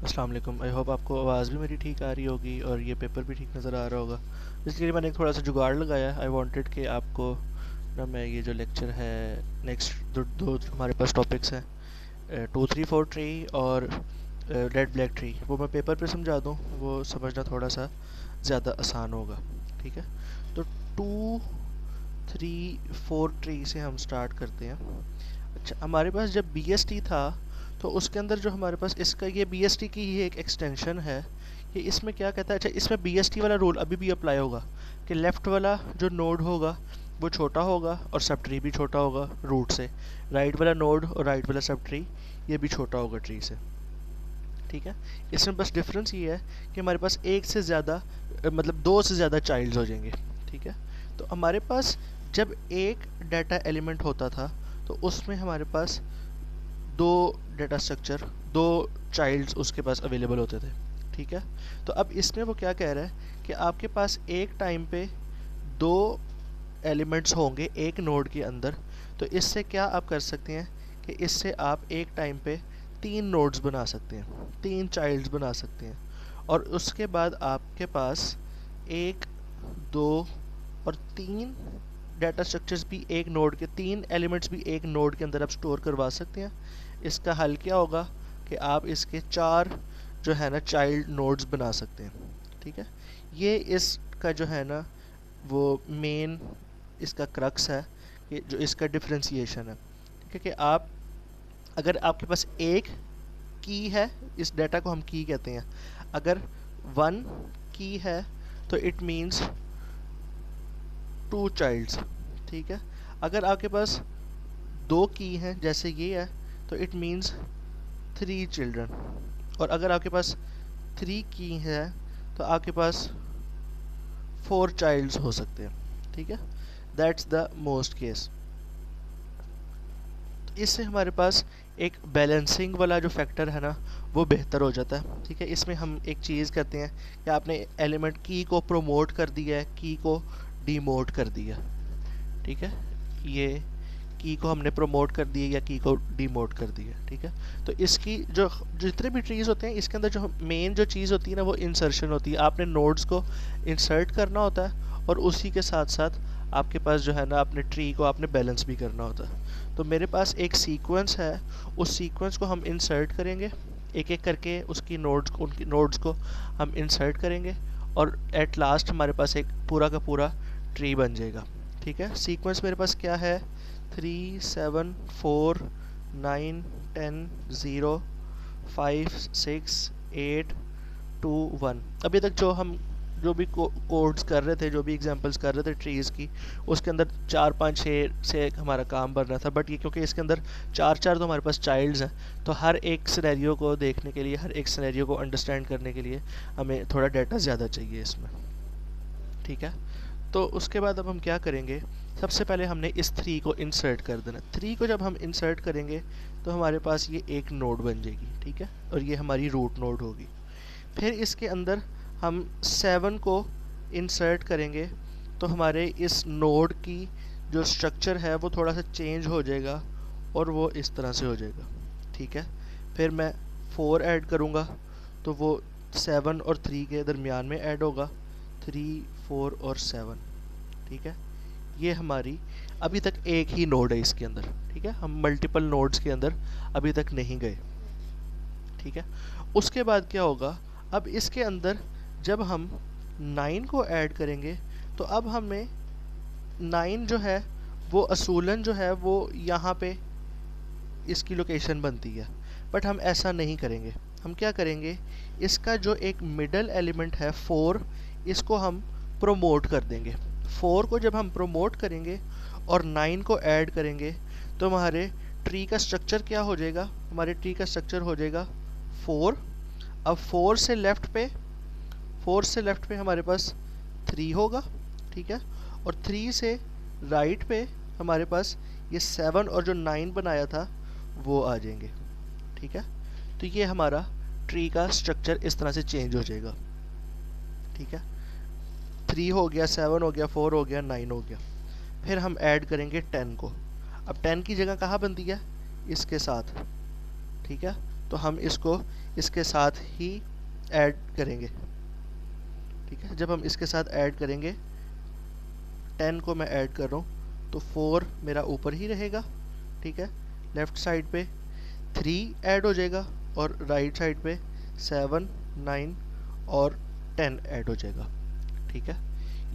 अस्सलाम वालेकुम। I hope आपको आवाज़ भी मेरी ठीक आ रही होगी और ये पेपर भी ठीक नज़र आ रहा होगा। इसके लिए मैंने थोड़ा सा जुगाड़ लगाया। आई वांटेड कि आपको ना मैं ये जो लेक्चर है नेक्स्ट दो हमारे पास टॉपिक्स हैं 2 3 4 ट्री और रेड ब्लैक ट्री, वो मैं पेपर पे समझा दूँ, वो समझना थोड़ा सा ज़्यादा आसान होगा। ठीक है, तो 2 3 4 ट्री से हम स्टार्ट करते हैं। अच्छा, हमारे पास जब BST था तो उसके अंदर जो हमारे पास इसका ये BST की ही एक एक्सटेंशन है। ये इसमें क्या कहता है, अच्छा इसमें BST वाला रूल अभी भी अप्लाई होगा कि लेफ़्ट वाला जो नोड होगा वो छोटा होगा और सब ट्री भी छोटा होगा रूट से, राइट वाला नोड और राइट वाला सब ट्री ये भी छोटा होगा ट्री से। ठीक है, इसमें बस डिफरेंस ये है कि हमारे पास एक से ज़्यादा मतलब दो से ज़्यादा चाइल्ड्स हो जाएंगे। ठीक है, तो हमारे पास जब एक डाटा एलिमेंट होता था तो उसमें हमारे पास दो डाटा स्ट्रक्चर, दो चाइल्ड्स उसके पास अवेलेबल होते थे। ठीक है, तो अब इसमें वो क्या कह रहा है कि आपके पास एक टाइम पे दो एलिमेंट्स होंगे एक नोड के अंदर। तो इससे क्या आप कर सकते हैं कि इससे आप एक टाइम पे 3 नोड्स बना सकते हैं, 3 चाइल्ड्स बना सकते हैं। और उसके बाद आपके पास एक, दो और 3 डाटा स्ट्रक्चर्स भी एक नोड के, 3 एलिमेंट्स भी एक नोड के अंदर आप स्टोर करवा सकते हैं। इसका हल क्या होगा कि आप इसके 4 जो है ना चाइल्ड नोड्स बना सकते हैं। ठीक है, ये इसका जो है ना वो मेन इसका क्रक्स है कि जो इसका डिफरेंशिएशन है। ठीक है, कि आप अगर आपके पास एक की है, इस डाटा को हम की कहते हैं, अगर 1 की है तो इट मीन्स 2 चाइल्ड्स। ठीक है, अगर आपके पास 2 की हैं जैसे ये है तो इट मीन्स 3 चिल्ड्रन। और अगर आपके पास 3 की है तो आपके पास 4 चाइल्ड्स हो सकते हैं। ठीक है, दैट्स द मोस्ट केस। इससे हमारे पास एक बैलेंसिंग वाला जो फैक्टर है ना वो बेहतर हो जाता है। ठीक है, इसमें हम एक चीज़ करते हैं कि आपने एलिमेंट की को प्रमोट कर दिया है, की को डीमोट कर दिया। ठीक है, ये की को हमने प्रमोट कर दिया या की को डीमोट कर दिया। ठीक है, तो इसकी जो जितने भी ट्रीज़ होते हैं इसके अंदर जो मेन जो चीज़ होती है ना वो इंसर्शन होती है। आपने नोड्स को इंसर्ट करना होता है और उसी के साथ साथ आपके पास जो है ना अपने ट्री को आपने बैलेंस भी करना होता है। तो मेरे पास एक सीक्वेंस है, उस सीक्वेंस को हम इंसर्ट करेंगे, एक एक करके उसकी नोड्स को, उनकी नोड्स को हम इंसर्ट करेंगे और एट लास्ट हमारे पास एक पूरा का पूरा ट्री बन जाएगा। ठीक है, सीक्वेंस मेरे पास क्या है, 3 7 4 9 10 0 5 6 8 2 1। अभी तक जो भी कोड्स कर रहे थे, जो भी एग्जांपल्स कर रहे थे ट्रीज़ की, उसके अंदर 4 5 6 से हमारा काम बन रहा था। बट ये क्योंकि इसके अंदर 4 4 तो हमारे पास चाइल्ड्स हैं तो हर एक सिनेरियो को देखने के लिए, हर एक सिनेरियो को अंडरस्टैंड करने के लिए हमें थोड़ा डाटा ज़्यादा चाहिए इसमें। ठीक है, तो उसके बाद अब हम क्या करेंगे, सबसे पहले हमने इस 3 को इंसर्ट कर देना। 3 को जब हम इंसर्ट करेंगे तो हमारे पास ये एक नोड बन जाएगी। ठीक है, और ये हमारी रूट नोड होगी। फिर इसके अंदर हम 7 को इंसर्ट करेंगे तो हमारे इस नोड की जो स्ट्रक्चर है वो थोड़ा सा चेंज हो जाएगा और वो इस तरह से हो जाएगा। ठीक है, फिर मैं 4 ऐड करूँगा तो वो 7 और 3 के दरमियान में ऐड होगा, 3 4 और 7। ठीक है, ये हमारी अभी तक एक ही नोड है इसके अंदर। ठीक है, हम मल्टीपल नोड्स के अंदर अभी तक नहीं गए। ठीक है, उसके बाद क्या होगा, अब इसके अंदर जब हम 9 को ऐड करेंगे तो अब हमें 9 जो है वो असूलन जो है वो यहाँ पे इसकी लोकेशन बनती है। बट हम ऐसा नहीं करेंगे, हम क्या करेंगे, इसका जो एक मिडल एलिमेंट है 4, इसको हम प्रोमोट कर देंगे। 4 को जब हम प्रोमोट करेंगे और 9 को ऐड करेंगे तो हमारे ट्री का स्ट्रक्चर क्या हो जाएगा, हमारे ट्री का स्ट्रक्चर हो जाएगा 4। अब 4 से लेफ्ट पे हमारे पास 3 होगा। ठीक है, और 3 से राइट पे हमारे पास ये 7 और जो 9 बनाया था वो आ जाएंगे। ठीक है, तो ये हमारा ट्री का स्ट्रक्चर इस तरह से चेंज हो जाएगा। ठीक है, 3 हो गया, 7 हो गया, 4 हो गया, 9 हो गया। फिर हम ऐड करेंगे 10 को। अब 10 की जगह कहाँ बनती है, इसके साथ। ठीक है, तो तो हम इसको इसके साथ ही ऐड करेंगे। ठीक है, जब हम इसके साथ ऐड करेंगे, 10 को मैं ऐड कर रहा हूँ तो 4 मेरा ऊपर ही रहेगा। ठीक है, लेफ़्ट साइड पे 3 ऐड हो जाएगा और राइट साइड पे 7, 9 और 10 ऐड हो जाएगा। ठीक है,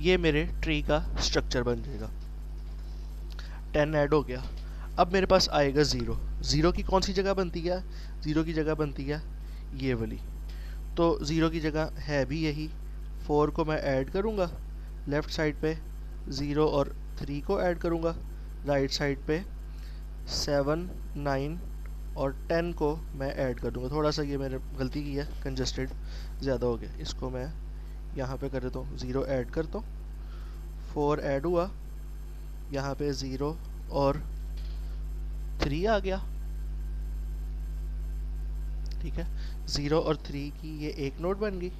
ये मेरे ट्री का स्ट्रक्चर बन जाएगा। 10 ऐड हो गया। अब मेरे पास आएगा 0। 0 की कौन सी जगह बनती है? 0 की जगह बनती है ये वाली। तो 0 की जगह है भी यही। 4 को मैं ऐड करूँगा, लेफ़्ट साइड पे 0 और 3 को ऐड करूँगा, राइट साइड पे 7, 9 और 10 को मैं ऐड कर दूँगा। थोड़ा सा ये मैंने गलती की है, कंजस्टेड ज़्यादा हो गया, इसको मैं यहाँ पे कर देता हूँ, 0 ऐड करता हूँ, 4 ऐड हुआ, यहाँ पे 0 और 3 आ गया। ठीक है, 0 और 3 की ये एक नोट बन गई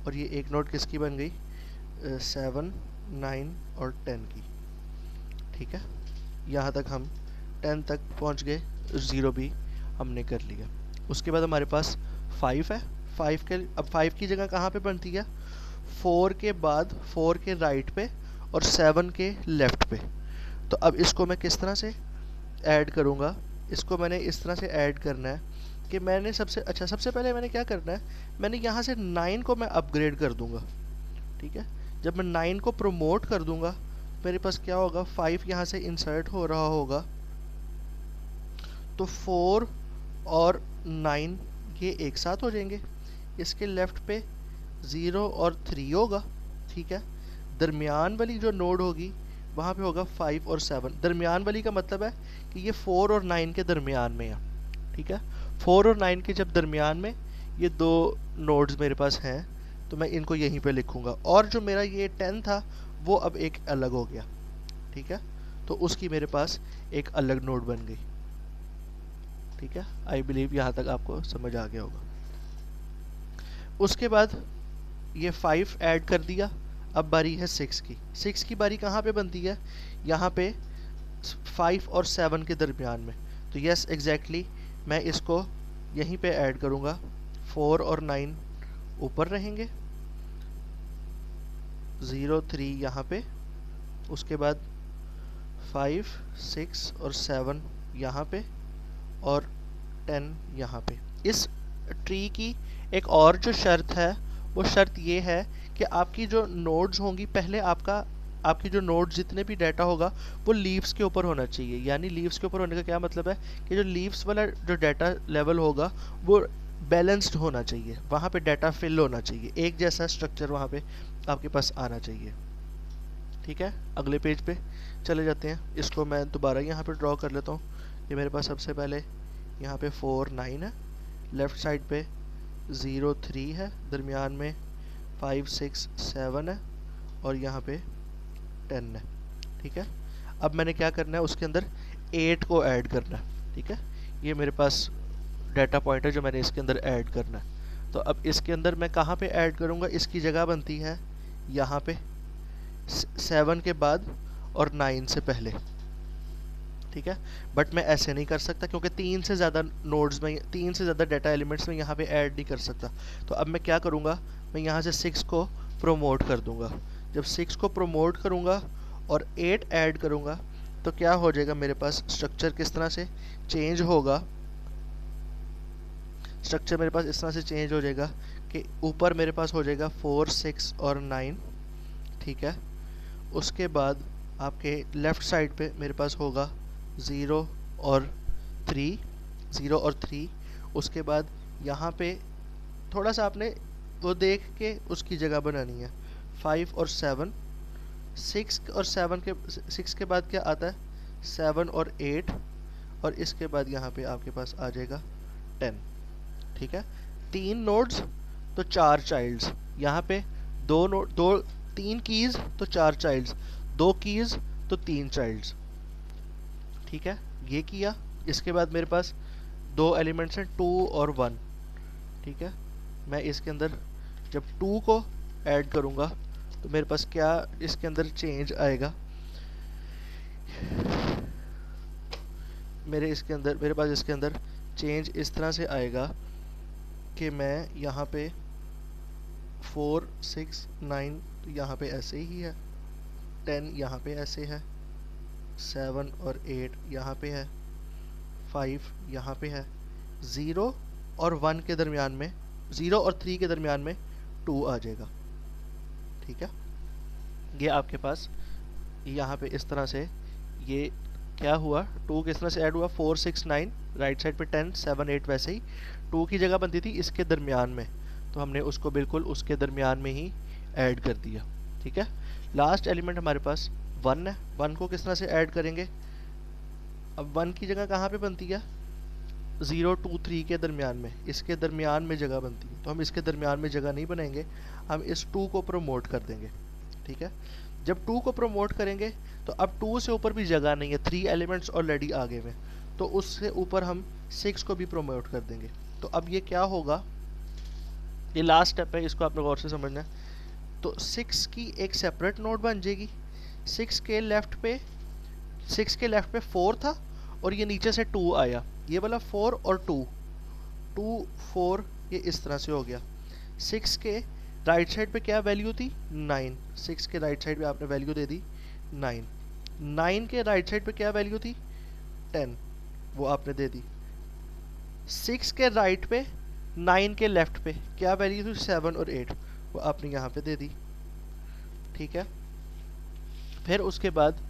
और ये एक नोट किसकी बन गई? 7, 9 और 10 की। ठीक है, यहाँ तक हम 10 तक पहुँच गए, 0 भी हमने कर लिया। उसके बाद हमारे पास 5 है। 5 के अब 5 की जगह कहाँ पे बनती है? 4 के बाद 4 के राइट पे और 7 के लेफ़्ट पे। तो अब इसको मैं किस तरह से ऐड करूँगा? इसको मैंने इस तरह से ऐड करना है कि मैंने सबसे पहले मैंने क्या करना है, मैंने यहाँ से 9 को मैं अपग्रेड कर दूँगा। ठीक है, जब मैं 9 को प्रमोट कर दूँगा, मेरे पास क्या होगा? 5 यहाँ से इंसर्ट हो रहा होगा, तो 4 और 9 ये एक साथ हो जाएंगे। इसके लेफ़्ट पे 0 और 3 होगा। ठीक है, दरमियान वाली जो नोड होगी वहाँ पे होगा 5 और 7। दरमियान वाली का मतलब है कि ये 4 और 9 के दरमियान में है। ठीक है, 4 और 9 के जब दरमियान में ये दो नोड्स मेरे पास हैं, तो मैं इनको यहीं पे लिखूँगा। और जो मेरा ये 10 था वो अब एक अलग हो गया। ठीक है, तो उसकी मेरे पास एक अलग नोड बन गई। ठीक है, आई बिलीव यहाँ तक आपको समझ आ गया होगा। उसके बाद ये 5 ऐड कर दिया। अब बारी है 6 की। 6 की बारी कहाँ पे बनती है? यहाँ पे 5 और 7 के दरमियान में। तो यस एग्जैक्टली मैं इसको यहीं पे ऐड करूँगा। 4 और 9 ऊपर रहेंगे, 0, 3 यहाँ पे, उसके बाद 5, 6 और 7 यहाँ पे और 10 यहाँ पे। इस ट्री की एक और जो शर्त है, वो शर्त ये है कि आपकी जो नोड्स होंगी, पहले आपकी जो नोड्स जितने भी डाटा होगा वो लीव्स के ऊपर होना चाहिए। यानी लीव्स के ऊपर होने का क्या मतलब है कि जो लीव्स वाला जो डाटा लेवल होगा वो बैलेंस्ड होना चाहिए, वहाँ पे डाटा फिल होना चाहिए, एक जैसा स्ट्रक्चर वहाँ पे आपके पास आना चाहिए। ठीक है, अगले पेज पे चले जाते हैं। इसको मैं दोबारा यहाँ पे ड्रॉ कर लेता हूँ। ये मेरे पास सबसे पहले यहाँ पे 4, 9 है, लेफ़्ट साइड पे 0, 3 है, दरमियान में 5, 6, 7 है और यहाँ पे 10 है। ठीक है, अब मैंने क्या करना है, उसके अंदर 8 को ऐड करना है। ठीक है, ये मेरे पास डाटा पॉइंट है जो मैंने इसके अंदर ऐड करना है। तो अब इसके अंदर मैं कहाँ पे ऐड करूँगा? इसकी जगह बनती है यहाँ पे 7 के बाद और 9 से पहले। ठीक है, बट मैं ऐसे नहीं कर सकता क्योंकि 3 से ज़्यादा नोड्स में, 3 से ज़्यादा डाटा एलिमेंट्स में यहाँ पे ऐड नहीं कर सकता। तो अब मैं क्या करूँगा, मैं यहाँ से 6 को प्रोमोट कर दूँगा। जब 6 को प्रोमोट करूँगा और 8 ऐड करूँगा तो क्या हो जाएगा, मेरे पास स्ट्रक्चर किस तरह से चेंज होगा? स्ट्रक्चर मेरे पास इस तरह से चेंज हो जाएगा कि ऊपर मेरे पास हो जाएगा 4, 6 और 9। ठीक है, उसके बाद आपके लेफ़्ट साइड पे मेरे पास होगा 0 और 3, 0 और 3। उसके बाद यहाँ पे थोड़ा सा आपने वो देख के उसकी जगह बनानी है, 5 और 7। 6 और 7 के 6 के बाद क्या आता है? 7 और 8 और इसके बाद यहाँ पे आपके पास आ जाएगा 10। ठीक है, 3 नोड्स तो 4 चाइल्ड्स, यहाँ पे 3 कीज़ तो 4 चाइल्ड्स, 2 कीज़ तो 3 चाइल्ड्स। ठीक है, ये किया। इसके बाद मेरे पास 2 एलिमेंट्स हैं, 2 और 1। ठीक है, मैं इसके अंदर जब 2 को ऐड करूँगा तो मेरे पास क्या इसके अंदर चेंज आएगा, मेरे पास इसके अंदर चेंज इस तरह से आएगा कि मैं यहाँ पे 4 6 9 तो यहाँ पे ऐसे ही है, 10 यहाँ पे ऐसे है, 7 और 8 यहाँ पे है, 5 यहाँ पे है, 0 और 1 के दरमियान में, 0 और 3 के दरमियान में 2 आ जाएगा। ठीक है, ये आपके पास यहाँ पे इस तरह से ये क्या हुआ, 2 किस तरह से ऐड हुआ, 4 6 9, राइट साइड पे 10 7 8, वैसे ही 2 की जगह बनती थी इसके दरमियान में, तो हमने उसको बिल्कुल उसके दरमियान में ही ऐड कर दिया। ठीक है, लास्ट एलिमेंट हमारे पास 1 है, 1 को किस तरह से ऐड करेंगे, अब 1 की जगह कहाँ पे बनती है, 0 2 3 के दरमियान में, इसके दरमियान में जगह बनती है, तो हम इसके दरमियान में जगह नहीं बनाएंगे, हम इस 2 को प्रमोट कर देंगे। ठीक है, जब 2 को प्रमोट करेंगे तो अब 2 से ऊपर भी जगह नहीं है, 3 एलिमेंट्स ऑलरेडी आगे हुए, तो उससे ऊपर हम 6 को भी प्रमोट कर देंगे। तो अब ये क्या होगा, ये लास्ट स्टेप है, इसको आपने गौर से समझना है। तो 6 की एक सेपरेट नोड बन जाएगी, 6 के लेफ्ट पे 4 था और ये नीचे से 2 आया, ये वाला 4 और 2 4 ये इस तरह से हो गया। 6 के राइट साइड पे क्या वैल्यू थी, 9, 6 के राइट साइड पे आपने वैल्यू दे दी 9, 9 के राइट साइड पे क्या वैल्यू थी, 10, वो आपने दे दी। 6 के राइट पे 9 के लेफ्ट पे क्या वैल्यू थी, 7 और 8, वो आपने यहाँ पे दे दी। ठीक है, फिर उसके बाद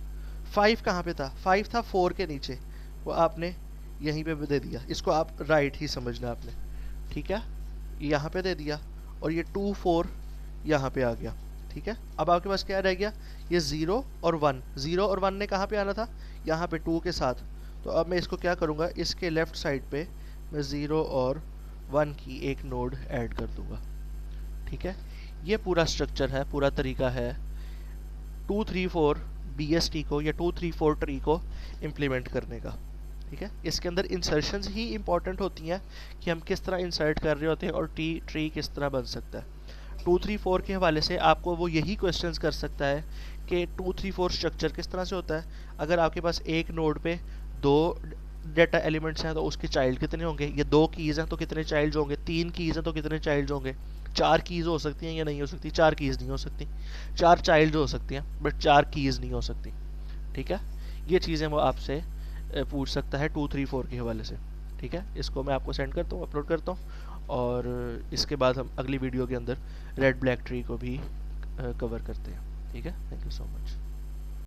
5 कहाँ पे था, 5 था 4 के नीचे, वो आपने यहीं पे दे दिया, इसको आप राइट ही समझना आपने। ठीक है, यहाँ पे दे दिया और ये 2 4 यहाँ पे आ गया। ठीक है, अब आपके पास क्या रह गया, ये 0 और 1, 0 और 1 ने कहाँ पे आना था, यहाँ पे 2 के साथ, तो अब मैं इसको क्या करूँगा, इसके लेफ्ट साइड पे मैं 0 और 1 की एक नोड ऐड कर दूँगा। ठीक है, ये पूरा स्ट्रक्चर है, पूरा तरीका है 2 3 4 BST को या 2 3 4 ट्री को इम्प्लीमेंट करने का। ठीक है, इसके अंदर इंसर्शंस ही इंपॉर्टेंट होती हैं कि हम किस तरह इंसर्ट कर रहे होते हैं और ट्री किस तरह बन सकता है। 2 3 4 के हवाले से आपको वो यही क्वेश्चंस कर सकता है कि 2 3 4 स्ट्रक्चर किस तरह से होता है, अगर आपके पास एक नोड पे 2 डेटा एलिमेंट्स हैं तो उसके चाइल्ड कितने होंगे, ये 2 कीज़ हैं तो कितने चाइल्ड होंगे, 3 कीज़ हैं तो कितने चाइल्ड होंगे, 4 कीज़ हो सकती हैं या नहीं हो सकती, 4 कीज़ नहीं हो सकती, 4 चाइल्ड हो सकती हैं बट 4 कीज़ नहीं हो सकती। ठीक है, ये चीज़ें वो आपसे पूछ सकता है 2 3 4 के हवाले से। ठीक है, इसको मैं आपको सेंड करता हूँ, अपलोड करता हूँ, और इसके बाद हम अगली वीडियो के अंदर रेड ब्लैक ट्री को भी कवर करते हैं। ठीक है, थैंक यू सो मच।